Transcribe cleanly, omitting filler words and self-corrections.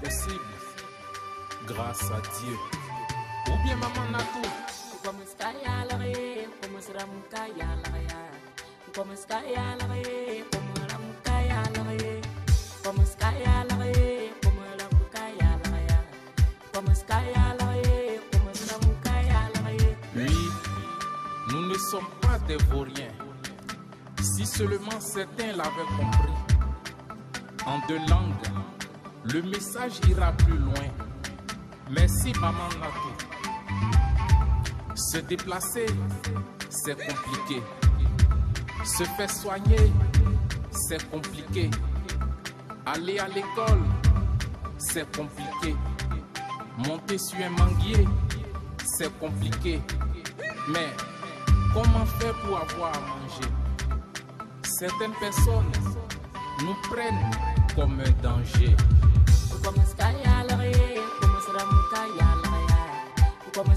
possible grâce à Dieu. Ou bien maman Natou. Oui, nous ne sommes pas des vauriens. Si seulement certains l'avaient compris. En deux langues, le message ira plus loin. Merci maman Natou. Se déplacer, c'est compliqué. Se faire soigner, c'est compliqué. Aller à l'école, c'est compliqué. Monter sur un manguier, c'est compliqué. Mais comment faire pour avoir à manger? Certaines personnes nous prennent comme un danger. Como